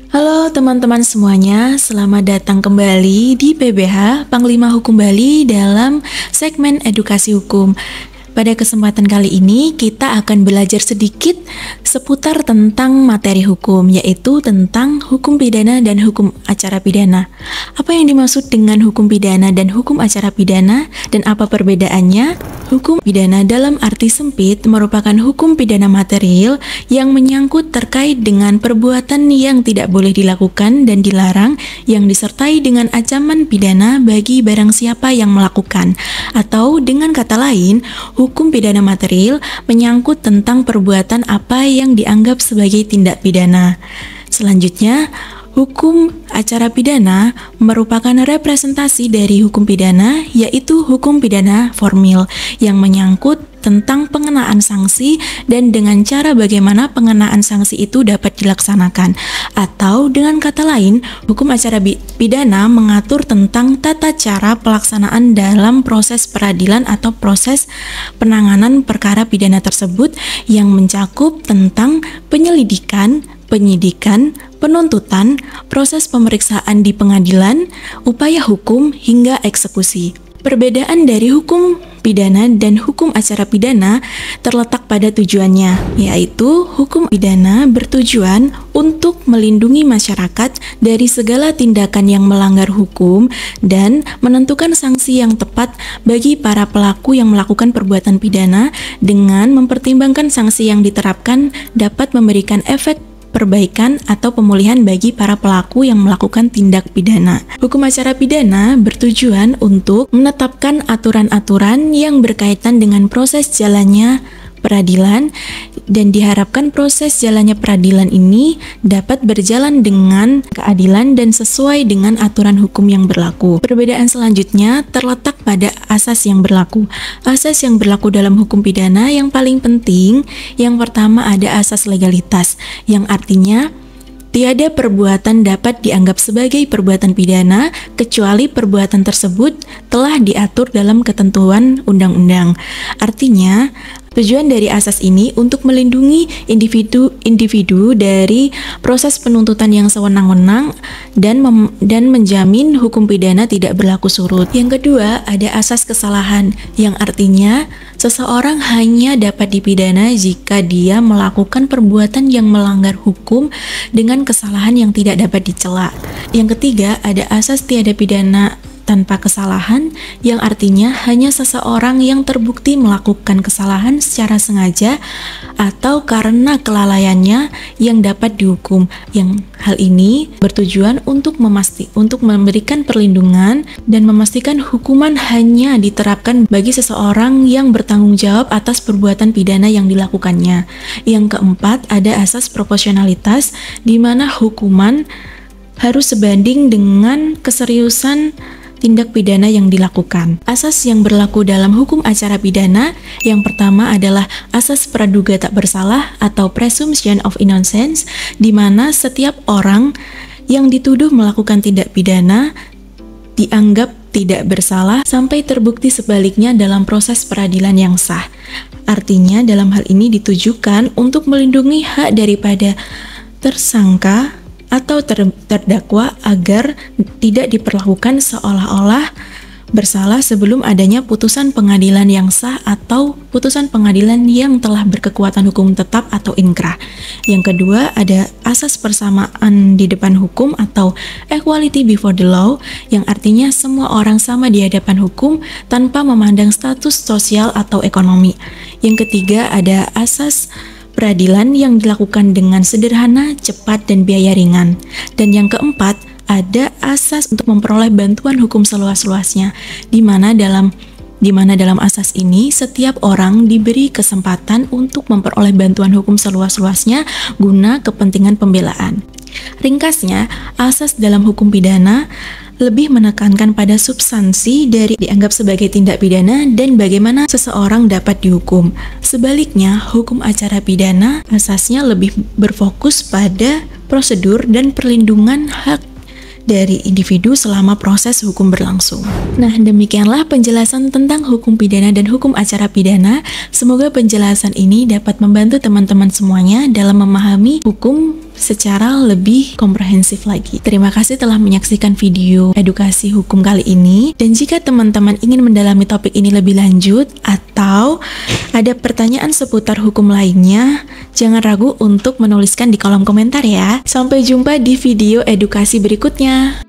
Halo teman-teman semuanya, selamat datang kembali di PBH Panglima Hukum Bali dalam segmen edukasi hukum. Pada kesempatan kali ini kita akan belajar sedikit seputar tentang materi hukum, yaitu tentang hukum pidana dan hukum acara pidana. Apa yang dimaksud dengan hukum pidana dan hukum acara pidana dan apa perbedaannya? Hukum pidana dalam arti sempit merupakan hukum pidana material yang menyangkut terkait dengan perbuatan yang tidak boleh dilakukan dan dilarang yang disertai dengan ancaman pidana bagi barang siapa yang melakukan. Atau dengan kata lain, hukum pidana material menyangkut tentang perbuatan apa yang dianggap sebagai tindak pidana. Selanjutnya, hukum acara pidana merupakan representasi dari hukum pidana, yaitu hukum pidana formil yang menyangkut tentang pengenaan sanksi dan dengan cara bagaimana pengenaan sanksi itu dapat dilaksanakan. Atau dengan kata lain, hukum acara pidana mengatur tentang tata cara pelaksanaan dalam proses peradilan atau proses penanganan perkara pidana tersebut yang mencakup tentang penyelidikan, penyidikan, penuntutan, proses pemeriksaan di pengadilan, upaya hukum, hingga eksekusi. Perbedaan dari hukum pidana dan hukum acara pidana terletak pada tujuannya, yaitu hukum pidana bertujuan untuk melindungi masyarakat dari segala tindakan yang melanggar hukum dan menentukan sanksi yang tepat bagi para pelaku yang melakukan perbuatan pidana dengan mempertimbangkan sanksi yang diterapkan dapat memberikan efek perbaikan atau pemulihan bagi para pelaku yang melakukan tindak pidana. Hukum acara pidana bertujuan untuk menetapkan aturan-aturan yang berkaitan dengan proses jalannya peradilan dan diharapkan proses jalannya peradilan ini dapat berjalan dengan keadilan dan sesuai dengan aturan hukum yang berlaku. Perbedaan selanjutnya terletak pada asas yang berlaku. Asas yang berlaku dalam hukum pidana yang paling penting, yang pertama ada asas legalitas, yang artinya tiada perbuatan dapat dianggap sebagai perbuatan pidana kecuali perbuatan tersebut telah diatur dalam ketentuan undang-undang. Artinya, tujuan dari asas ini untuk melindungi individu dari proses penuntutan yang sewenang-wenang dan menjamin hukum pidana tidak berlaku surut. Yang kedua, ada asas kesalahan, yang artinya seseorang hanya dapat dipidana jika dia melakukan perbuatan yang melanggar hukum dengan kesalahan yang tidak dapat dicela. Yang ketiga, ada asas tiada pidana tanpa kesalahan, yang artinya hanya seseorang yang terbukti melakukan kesalahan secara sengaja atau karena kelalaiannya yang dapat dihukum. Yang hal ini bertujuan untuk memberikan perlindungan dan memastikan hukuman hanya diterapkan bagi seseorang yang bertanggung jawab atas perbuatan pidana yang dilakukannya. Yang keempat, ada asas proporsionalitas, di mana hukuman harus sebanding dengan keseriusan tindak pidana yang dilakukan. Asas yang berlaku dalam hukum acara pidana yang pertama adalah asas praduga tak bersalah atau presumption of innocence, di mana setiap orang yang dituduh melakukan tindak pidana dianggap tidak bersalah sampai terbukti sebaliknya dalam proses peradilan yang sah. Artinya dalam hal ini ditujukan untuk melindungi hak daripada tersangka atau terdakwa agar tidak diperlakukan seolah-olah bersalah sebelum adanya putusan pengadilan yang sah atau putusan pengadilan yang telah berkekuatan hukum tetap atau inkrah. Yang kedua, ada asas persamaan di depan hukum atau equality before the law, yang artinya semua orang sama di hadapan hukum tanpa memandang status sosial atau ekonomi. Yang ketiga, ada asas peradilan yang dilakukan dengan sederhana, cepat, dan biaya ringan. Dan yang keempat, ada asas untuk memperoleh bantuan hukum seluas-luasnya, di mana dalam asas ini setiap orang diberi kesempatan untuk memperoleh bantuan hukum seluas-luasnya guna kepentingan pembelaan. Ringkasnya, asas dalam hukum pidana lebih menekankan pada substansi dari dianggap sebagai tindak pidana dan bagaimana seseorang dapat dihukum. Sebaliknya, hukum acara pidana asasnya lebih berfokus pada prosedur dan perlindungan hak dari individu selama proses hukum berlangsung. Nah, demikianlah penjelasan tentang hukum pidana dan hukum acara pidana. Semoga penjelasan ini dapat membantu teman-teman semuanya dalam memahami hukum secara lebih komprehensif lagi. Terima kasih telah menyaksikan video edukasi hukum kali ini, dan jika teman-teman ingin mendalami topik ini lebih lanjut atau ada pertanyaan seputar hukum lainnya, jangan ragu untuk menuliskan di kolom komentar ya. Sampai jumpa di video edukasi berikutnya.